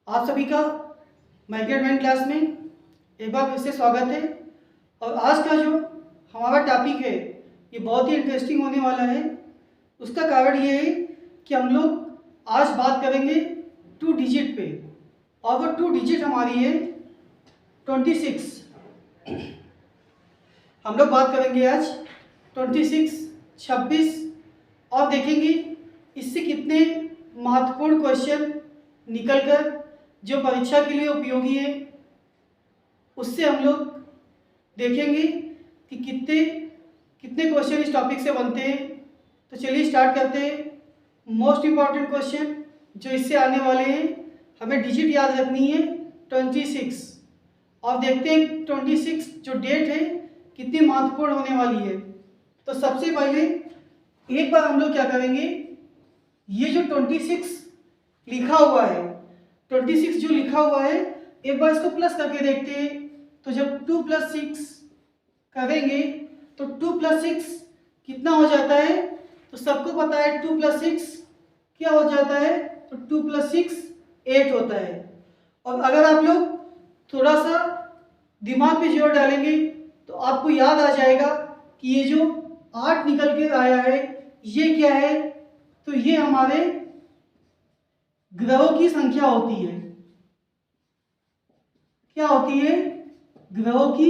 आप सभी का माइक्रोमेंट क्लास में एक बार फिर से स्वागत है। और आज का जो हमारा टॉपिक है ये बहुत ही इंटरेस्टिंग होने वाला है। उसका कारण ये है कि हम लोग आज बात करेंगे 2 डिजिट पे, और वो 2 डिजिट हमारी है 26। हम लोग बात करेंगे आज 26, 26 और देखेंगे इससे कितने महत्वपूर्ण क्वेश्चन निकलकर जो परीक्षा के लिए उपयोगी है, उससे हम लोग देखेंगे कि कितने कितने क्वेश्चन इस टॉपिक से बनते हैं। तो चलिए स्टार्ट करते हैं। मोस्ट इम्पॉर्टेंट क्वेश्चन जो इससे आने वाले हैं, हमें डिजिट याद रखनी है 26, और देखते हैं 26 जो डेट है कितनी महत्वपूर्ण होने वाली है। तो सबसे पहले एक बार हम लोग क्या करेंगे, ये जो 26 लिखा हुआ है, 26 जो लिखा हुआ है, एक बार इसको प्लस करके देखते हैं। तो जब 2 + 6 करेंगे तो 2 + 6 कितना हो जाता है, तो सबको पता है 2 + 6 क्या हो जाता है, तो 2 + 6 8 होता है। और अगर आप लोग थोड़ा सा दिमाग पे जोर डालेंगे तो आपको याद आ जाएगा कि ये जो 8 निकल के आया है ये क्या है, तो ये हमारे ग्रहों की संख्या होती है। क्या होती है, ग्रहों की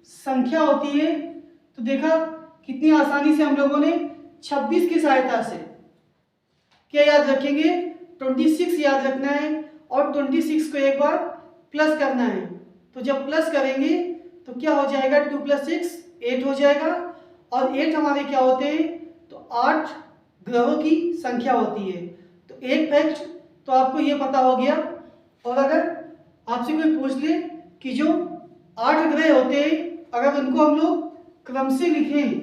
संख्या होती है। तो देखा कितनी आसानी से हम लोगों ने 26 की सहायता से क्या याद रखेंगे, 26 याद रखना है और 26 को एक बार प्लस करना है। तो जब प्लस करेंगे तो क्या हो जाएगा, 2 + 6 8 हो जाएगा। और 8 हमारे क्या होते हैं, तो 8 ग्रहों की संख्या होती है। तो एक फैक्ट तो आपको ये पता हो गया। और अगर आपसे कोई पूछ ले कि जो 8 ग्रह होते हैं, अगर उनको हम लोग क्रम से लिखें,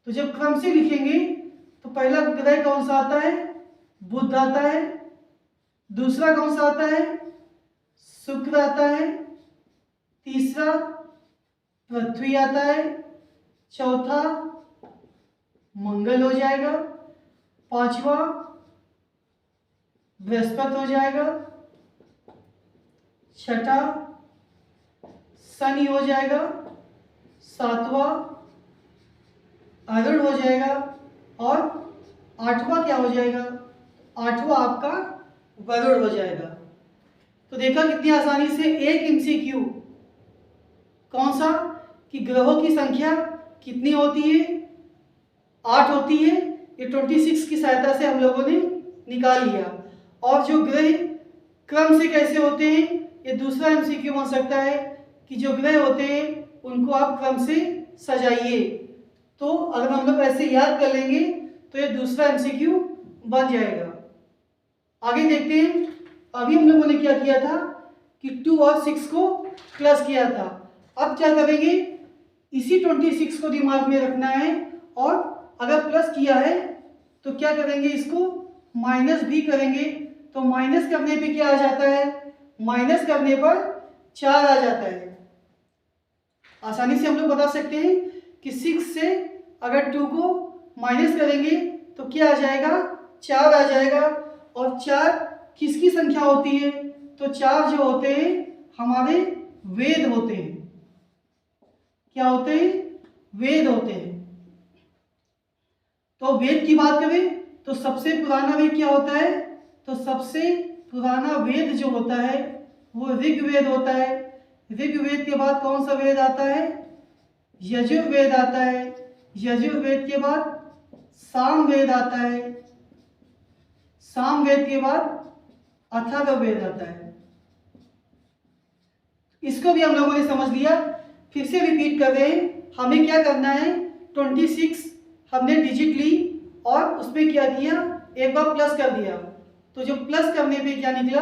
तो जब क्रम से लिखेंगे तो पहला ग्रह कौन सा आता है, बुध आता है। दूसरा कौन सा आता है, शुक्र आता है। तीसरा पृथ्वी आता है। चौथा मंगल हो जाएगा। पांचवा बृहस्पति हो जाएगा। छठा शनि हो जाएगा। सातवां अरुण हो जाएगा। और आठवां क्या हो जाएगा, आठवां आपका वरुण हो जाएगा। तो देखा कितनी आसानी से एक एमसीक्यू कौन सा, कि ग्रहों की संख्या कितनी होती है, 8 होती है। ये 26 की सहायता से हम लोगों ने निकाल लिया। और जो ग्रह क्रम से कैसे होते हैं, ये दूसरा एमसीक्यू बन सकता है कि जो ग्रह होते हैं उनको आप क्रम से सजाइए। तो अगर हम लोग ऐसे याद कर लेंगे तो ये दूसरा एमसीक्यू बन जाएगा। आगे देखते हैं। अभी हम लोगों ने क्या किया था कि 2 और 6 को प्लस किया था। अब क्या करेंगे, इसी 26 को दिमाग में रखना है, और अगर प्लस किया है तो क्या करेंगे, इसको माइनस भी करेंगे। तो माइनस करने पे क्या आ जाता है, माइनस करने पर 4 आ जाता है। आसानी से हम लोग बता सकते हैं कि 6 से अगर 2 को माइनस करेंगे तो क्या आ जाएगा, 4 आ जाएगा। और 4 किसकी संख्या होती है, तो 4 जो होते हैं हमारे वेद होते हैं। क्या होते हैं, वेद होते हैं। तो वेद की बात करें तो सबसे पुराना वेद क्या होता है, तो सबसे पुराना वेद जो होता है वो ऋग्वेद होता है। ऋग्वेद के बाद कौन सा वेद आता है, यजुर्वेद आता है। यजुर्वेद के बाद सामवेद आता है। सामवेद के बाद अथर्ववेद आता है। इसको भी हम लोगों ने समझ लिया। फिर से रिपीट कर रहे हैं, हमें क्या करना है, 26 हमने डिजिट ली और उसमें क्या किया, एक बार प्लस कर दिया। तो जो प्लस करने पे क्या निकला,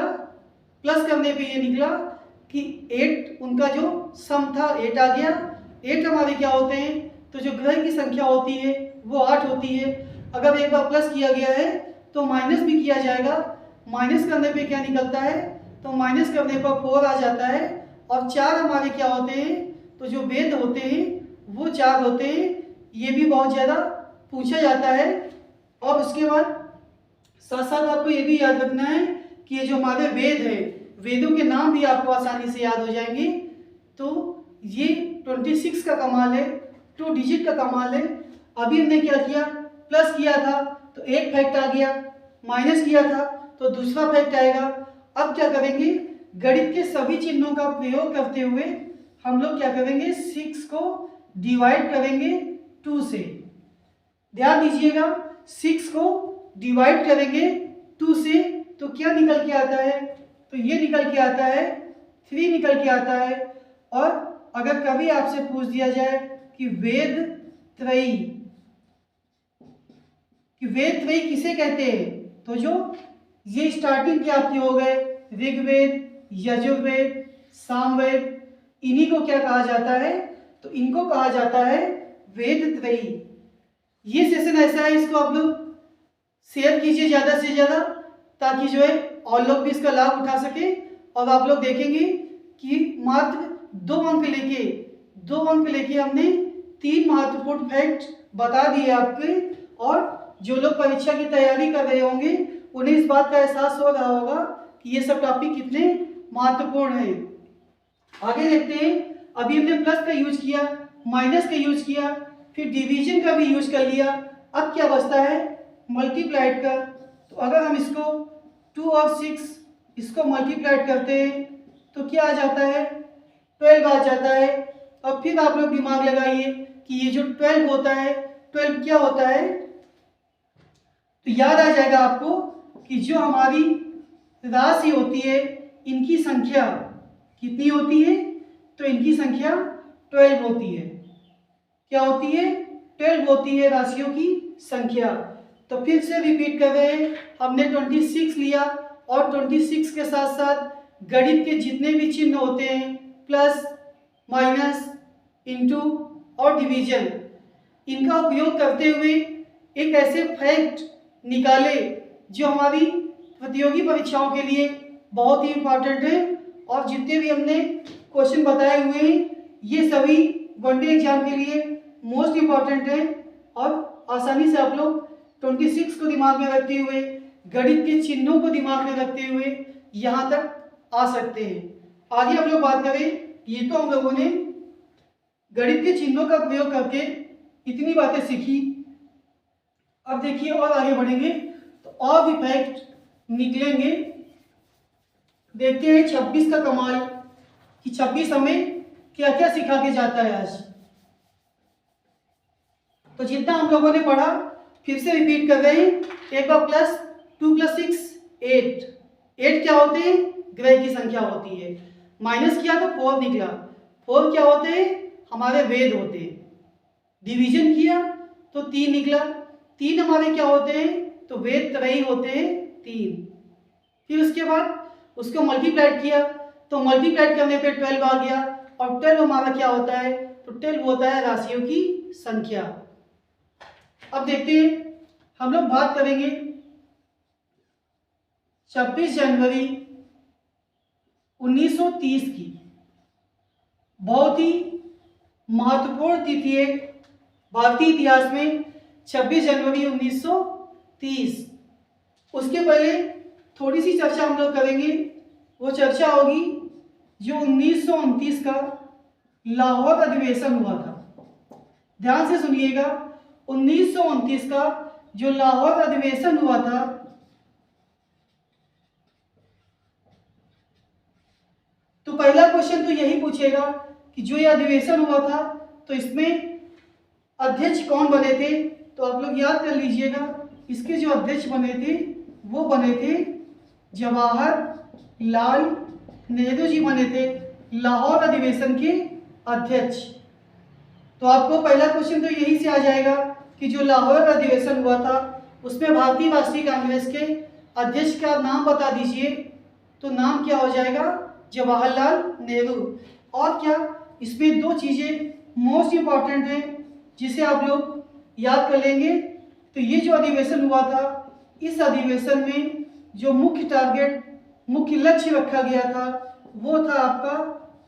प्लस करने पे ये निकला कि 8 उनका जो सम था 8 आ गया। 8 हमारे क्या होते हैं, तो जो ग्रह की संख्या होती है वो 8 होती है। अगर एक बार प्लस किया गया है तो माइनस भी किया जाएगा। माइनस करने पे क्या निकलता है, तो माइनस करने पर 4 आ जाता है। और 4 हमारे क्या होते हैं, तो जो वेद होते हैं वो 4 होते हैं। ये भी बहुत ज़्यादा पूछा जाता है। और उसके बाद साथ साथ आपको ये भी याद रखना है कि ये जो हमारे वेद है वेदों के नाम भी आपको आसानी से याद हो जाएंगे। तो ये 26 का कमाल है, 2 डिजिट का कमाल है। अभी हमने क्या किया, प्लस किया था तो एक फैक्ट आ गया, माइनस किया था तो दूसरा फैक्ट आएगा। अब क्या करेंगे, गणित के सभी चिन्हों का प्रयोग करते हुए हम लोग क्या करेंगे, 6 को डिवाइड करेंगे 2 से। ध्यान दीजिएगा, 6 को डिवाइड करेंगे 2 से तो क्या निकल के आता है, तो ये निकल के आता है 3 निकल के आता है। और अगर कभी आपसे पूछ दिया जाए कि वेद त्रयी किसे कहते हैं, तो जो ये स्टार्टिंग के आपके हो गए ऋग्वेद, यजुर्वेद, सामवेद, इन्हीं को क्या कहा जाता है, तो इनको कहा जाता है वेद त्रयी। ये सेशन ऐसा है, इसको आप लोग शेयर कीजिए ज़्यादा से ज़्यादा, ताकि जो है और लोग भी इसका लाभ उठा सके। और आप लोग देखेंगे कि मात्र 2 अंक लेके हमने 3 महत्वपूर्ण फैक्ट बता दिए आपके। और जो लोग परीक्षा की तैयारी कर रहे होंगे उन्हें इस बात का एहसास हो रहा होगा कि ये सब टॉपिक कितने महत्वपूर्ण हैं। आगे देखते हैं, अभी हमने प्लस का यूज किया, माइनस का यूज किया, फिर डिवीजन का भी यूज कर लिया। अब क्या बचता है, मल्टीप्लाइड का। तो अगर हम इसको 2 और 6 इसको मल्टीप्लाइड करते हैं तो क्या आ जाता है, 12 आ जाता है। अब फिर आप लोग दिमाग लगाइए कि ये जो 12 होता है, 12 क्या होता है, तो याद आ जाएगा आपको कि जो हमारी राशि होती है इनकी संख्या कितनी होती है, तो इनकी संख्या 12 होती है। क्या होती है, 12 होती है राशियों की संख्या। तो फिर से रिपीट कर रहे हैं, हमने 26 लिया और 26 के साथ साथ गणित के जितने भी चिन्ह होते हैं, प्लस, माइनस, इंटू और डिवीजन, इनका उपयोग करते हुए एक ऐसे फैक्ट निकाले जो हमारी प्रतियोगी परीक्षाओं के लिए बहुत ही इम्पोर्टेंट है। और जितने भी हमने क्वेश्चन बताए हुए हैं ये सभी वनडे एग्जाम के लिए मोस्ट इम्पॉर्टेंट है। और आसानी से आप लोग 26 को दिमाग में रखते हुए, गणित के चिन्हों को दिमाग में रखते हुए यहाँ तक आ सकते हैं। आगे हम लोग बात करें, ये तो हम लोगों ने गणित के चिन्हों का प्रयोग करके इतनी बातें सीखी। अब देखिए और आगे बढ़ेंगे तो और भी फैक्ट निकलेंगे। देखते हैं 26 का कमाल कि 26 हमें क्या क्या सिखा के जाता है आज। तो जितना हम लोगों ने पढ़ा फिर से रिपीट कर रहे हैं एक बार। प्लस 2 + 6 8, 8 क्या होते हैं, ग्रह की संख्या होती है। माइनस किया तो 4 निकला, 4 क्या होते हैं, हमारे वेद होते हैं। डिवीजन किया तो 3 निकला, 3 हमारे क्या होते हैं, तो वेद त्रयी होते हैं 3। फिर उसके बाद उसको मल्टीप्लाइड किया तो मल्टीप्लाइड करने पे 12 आ गया। और 12 हमारा क्या होता है, तो 12 होता है राशियों की संख्या। अब देखते हैं, हम लोग बात करेंगे 26 जनवरी 1930 की। बहुत ही महत्वपूर्ण तिथि है भारतीय इतिहास में, 26 जनवरी 1930। उसके पहले थोड़ी सी चर्चा हम लोग करेंगे। वो चर्चा होगी जो 1929 का लाहौर अधिवेशन हुआ था। ध्यान से सुनिएगा, 1929 का जो लाहौर अधिवेशन हुआ था, तो पहला क्वेश्चन तो यही पूछेगा कि जो ये अधिवेशन हुआ था तो इसमें अध्यक्ष कौन बने थे। तो आप लोग याद कर लीजिएगा, इसके जो अध्यक्ष बने थे वो बने थे जवाहरलाल नेहरू जी बने थे लाहौर अधिवेशन के अध्यक्ष। तो आपको पहला क्वेश्चन तो यही से आ जाएगा कि जो लाहौर अधिवेशन हुआ था उसमें भारतीय राष्ट्रीय कांग्रेस के अध्यक्ष का नाम बता दीजिए। तो नाम क्या हो जाएगा, जवाहरलाल नेहरू। और क्या, इसमें 2 चीज़ें मोस्ट इम्पॉर्टेंट हैं जिसे आप लोग याद कर लेंगे। तो ये जो अधिवेशन हुआ था, इस अधिवेशन में जो मुख्य टारगेट, मुख्य लक्ष्य रखा गया था वो था आपका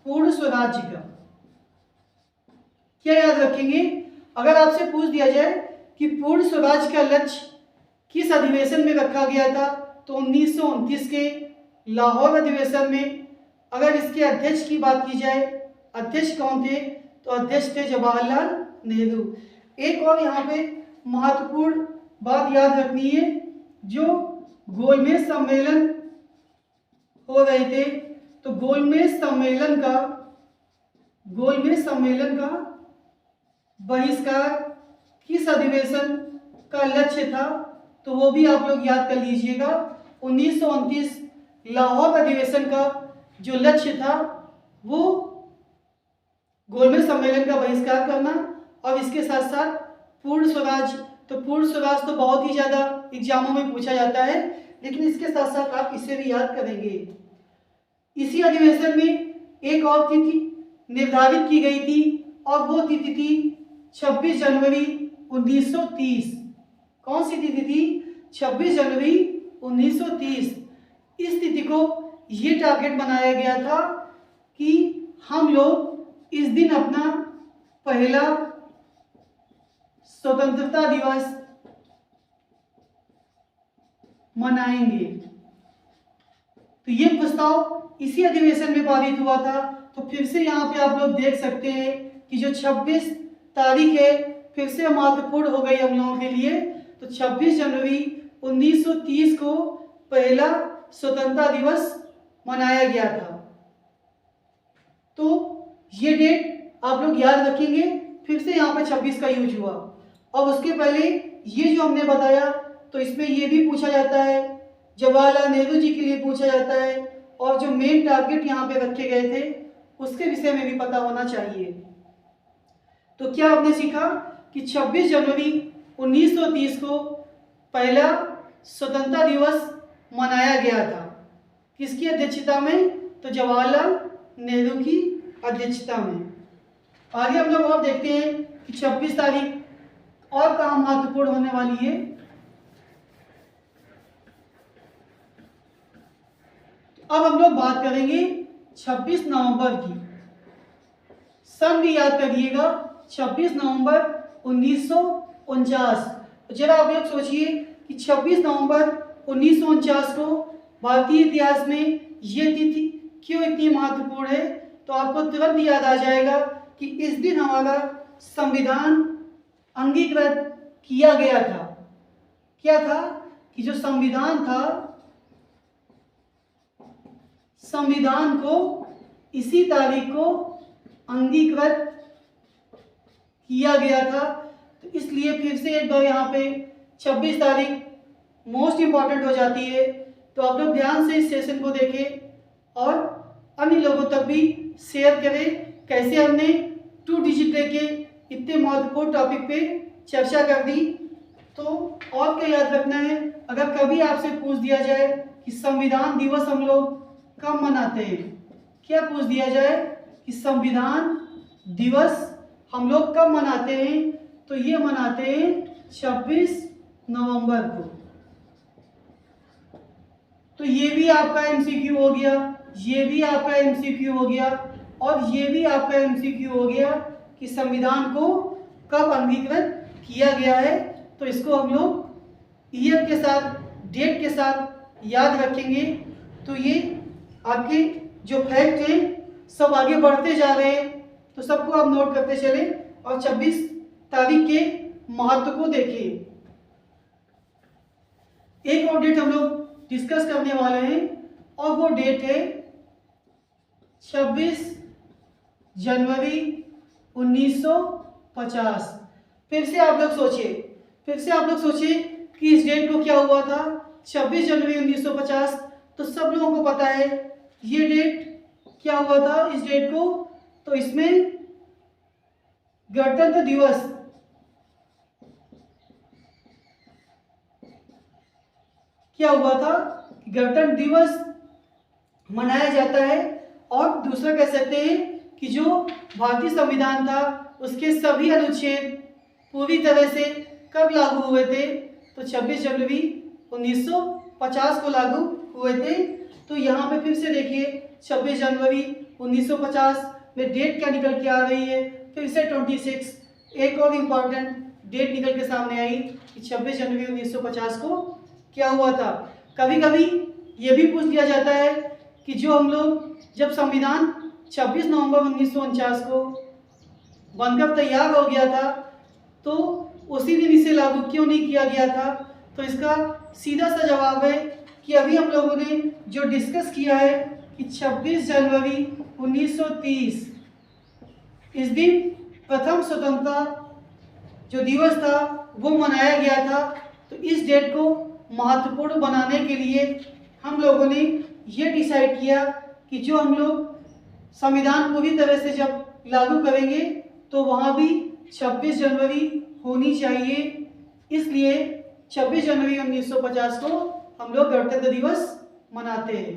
पूर्ण स्वराज्य का। क्या याद रखेंगे, अगर आपसे पूछ दिया जाए कि पूर्ण स्वराज्य का लक्ष्य किस अधिवेशन में रखा गया था, तो 1929 के लाहौर अधिवेशन में अगर इसके अध्यक्ष की बात की जाए, अध्यक्ष कौन थे, तो अध्यक्ष थे जवाहरलाल नेहरू। एक और यहाँ पे महत्वपूर्ण बात याद रखनी है, जो गोलमेज सम्मेलन हो रहे थे, तो गोलमेज सम्मेलन का बहिष्कार किस अधिवेशन का लक्ष्य था, तो वो भी आप लोग याद कर लीजिएगा। 1929 लाहौर अधिवेशन का जो लक्ष्य था वो गोलमेज सम्मेलन का बहिष्कार करना। और इसके साथ साथ पूर्ण स्वराज, तो पूर्ण स्वराज तो बहुत ही ज़्यादा एग्जामों में पूछा जाता है, लेकिन इसके साथ साथ आप इसे भी याद करेंगे। इसी अधिवेशन में एक और तिथि निर्धारित की गई थी और वो तिथि थी 26 जनवरी 1930। कौन सी तिथि थी? 26 जनवरी 1930। इस तिथि को ये टारगेट बनाया गया था कि हम लोग इस दिन अपना पहला स्वतंत्रता दिवस मनाएंगे। तो ये प्रस्ताव इसी अधिवेशन में पारित हुआ था। तो फिर से यहाँ पे आप लोग देख सकते हैं कि जो 26 तारीख है फिर से महत्वपूर्ण हो गई हम लोगों के लिए। तो 26 जनवरी 1930 को पहला स्वतंत्रता दिवस मनाया गया था। तो ये डेट आप लोग याद रखेंगे। फिर से यहाँ पे 26 का यूज हुआ। और उसके पहले ये जो हमने बताया, तो इसमें ये भी पूछा जाता है, जवाहरलाल नेहरू जी के लिए पूछा जाता है, और जो मेन टारगेट यहाँ पे रखे गए थे उसके विषय में भी पता होना चाहिए। तो क्या आपने सीखा कि 26 जनवरी 1930 को पहला स्वतंत्रता दिवस मनाया गया था। किसकी अध्यक्षता में? तो जवाहरलाल नेहरू की अध्यक्षता में। आगे हम लोग और देखते हैं कि 26 तारीख और कहाँ महत्वपूर्ण होने वाली है। अब हम लोग बात करेंगे 26 नवंबर की। सन भी याद करिएगा, 26 नवंबर 1949। तो जरा आप लोग सोचिए कि 26 नवंबर 1949 को भारतीय इतिहास में ये तिथि क्यों इतनी महत्वपूर्ण है। तो आपको तुरंत याद आ जाएगा कि इस दिन हमारा संविधान अंगीकृत किया गया था। क्या था? कि जो संविधान था, संविधान को इसी तारीख को अंगीकृत किया गया था। तो इसलिए फिर से एक बार यहाँ पे 26 तारीख मोस्ट इम्पॉर्टेंट हो जाती है। तो आप लोग ध्यान से इस सेशन को देखें और अन्य लोगों तक भी शेयर करें। कैसे हमने 2 डिजिट लेके इतने महत्वपूर्ण टॉपिक पे चर्चा कर दी। तो और क्या याद रखना है, अगर कभी आपसे पूछ दिया जाए कि संविधान दिवस हम लोग कब मनाते हैं, क्या पूछ दिया जाए कि संविधान दिवस हम लोग कब मनाते हैं, तो ये मनाते हैं 26 नवंबर को। तो ये भी आपका एमसीक्यू हो गया, ये भी आपका एमसीक्यू हो गया, और ये भी आपका एमसीक्यू हो गया कि संविधान को कब अंगीकृत किया गया है। तो इसको हम लोग ईयर के साथ, डेट के साथ याद रखेंगे। तो ये आपके जो फैक्ट हैं सब आगे बढ़ते जा रहे हैं, तो सबको आप नोट करते चले और 26 तारीख के महत्व को देखिए। एक और डेट हम लोग डिस्कस करने वाले हैं और वो डेट है 26 जनवरी 1950। फिर से आप लोग सोचिए कि इस डेट को क्या हुआ था, 26 जनवरी 1950। तो सब लोगों को पता है ये डेट क्या हुआ था इस डेट को। तो इसमें गणतंत्र दिवस क्या हुआ था, गणतंत्र दिवस मनाया जाता है। और दूसरा कह सकते हैं कि जो भारतीय संविधान था उसके सभी अनुच्छेद पूरी तरह से कब लागू हुए थे, तो 26 जनवरी 1950 को लागू हुए थे। तो यहाँ पे फिर से देखिए 26 जनवरी 1950 में डेट क्या निकल के आ रही है, फिर से 26। एक और इम्पॉर्टेंट डेट निकल के सामने आई कि 26 जनवरी 1950 को क्या हुआ था। कभी कभी ये भी पूछ लिया जाता है कि जो हम लोग जब संविधान 26 नवंबर 1949 को बनकर तैयार हो गया था तो उसी दिन इसे लागू क्यों नहीं किया गया था। तो इसका सीधा सा जवाब है कि अभी हम लोगों ने जो डिस्कस किया है कि 26 जनवरी 1930 इस दिन प्रथम स्वतंत्रता जो दिवस था वो मनाया गया था। तो इस डेट को महत्वपूर्ण बनाने के लिए हम लोगों ने ये डिसाइड किया कि जो हम लोग संविधान पूरी तरह से जब लागू करेंगे तो वहाँ भी 26 जनवरी होनी चाहिए। इसलिए 26 जनवरी 1950 को हम लोग गणतंत्र दिवस मनाते हैं।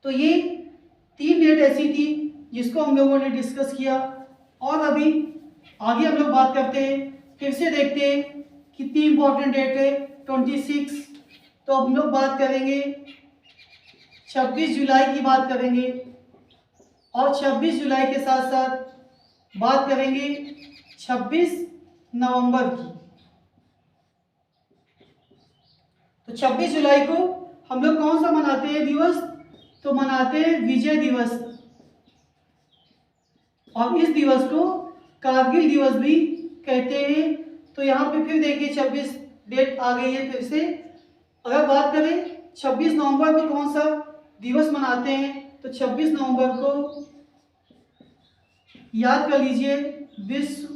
तो ये 3 डेट ऐसी थी जिसको हम लोगों ने डिस्कस किया। और अभी आगे हम लोग बात करते हैं, फिर से देखते हैं कितनी इंपॉर्टेंट डेट है 26। तो हम लोग बात करेंगे 26 जुलाई की बात करेंगे और 26 जुलाई के साथ साथ बात करेंगे 26 नवंबर की। तो 26 जुलाई को हम लोग कौन सा मनाते हैं दिवस? तो मनाते हैं विजय दिवस। और इस दिवस को कारगिल दिवस भी कहते हैं। तो यहाँ पे फिर देखिए 26 डेट आ गई है फिर से। अगर बात करें 26 नवंबर को कौन सा दिवस मनाते हैं तो 26 नवंबर को याद कर लीजिए विश्व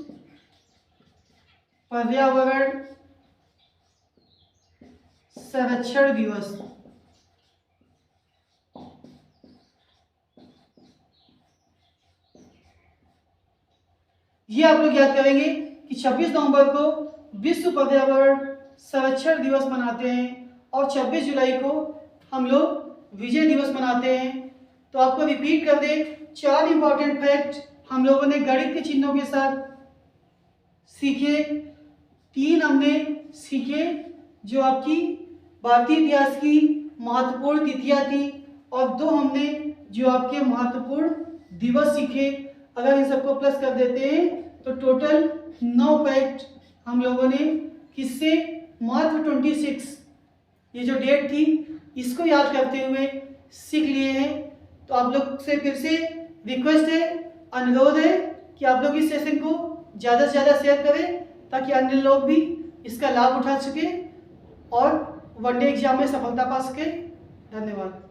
पर्यावरण संरक्षण दिवस। ये आप लोग याद करेंगे कि 26 नवंबर को विश्व पर्यावरण संरक्षण दिवस मनाते हैं और 26 जुलाई को हम लोग विजय दिवस मनाते हैं। तो आपको रिपीट कर दे 4 इंपॉर्टेंट फैक्ट हम लोगों ने गणित के चिन्हों के साथ सीखे। 3 हमने सीखे जो आपकी भारतीय इतिहास की महत्वपूर्ण तिथियां थी और 2 हमने जो आपके महत्वपूर्ण दिवस सीखे। अगर इन सबको प्लस कर देते हैं तो टोटल 9 फैक्ट हम लोगों ने किससे मात्र 26 ये जो डेट थी इसको याद करते हुए सीख लिए हैं। तो आप लोग से फिर से रिक्वेस्ट है, अनुरोध है कि आप लोग इस सेशन को ज़्यादा से ज़्यादा शेयर करें ताकि अन्य लोग भी इसका लाभ उठा सके और वनडे एग्जाम में सफलता पा सके। धन्यवाद।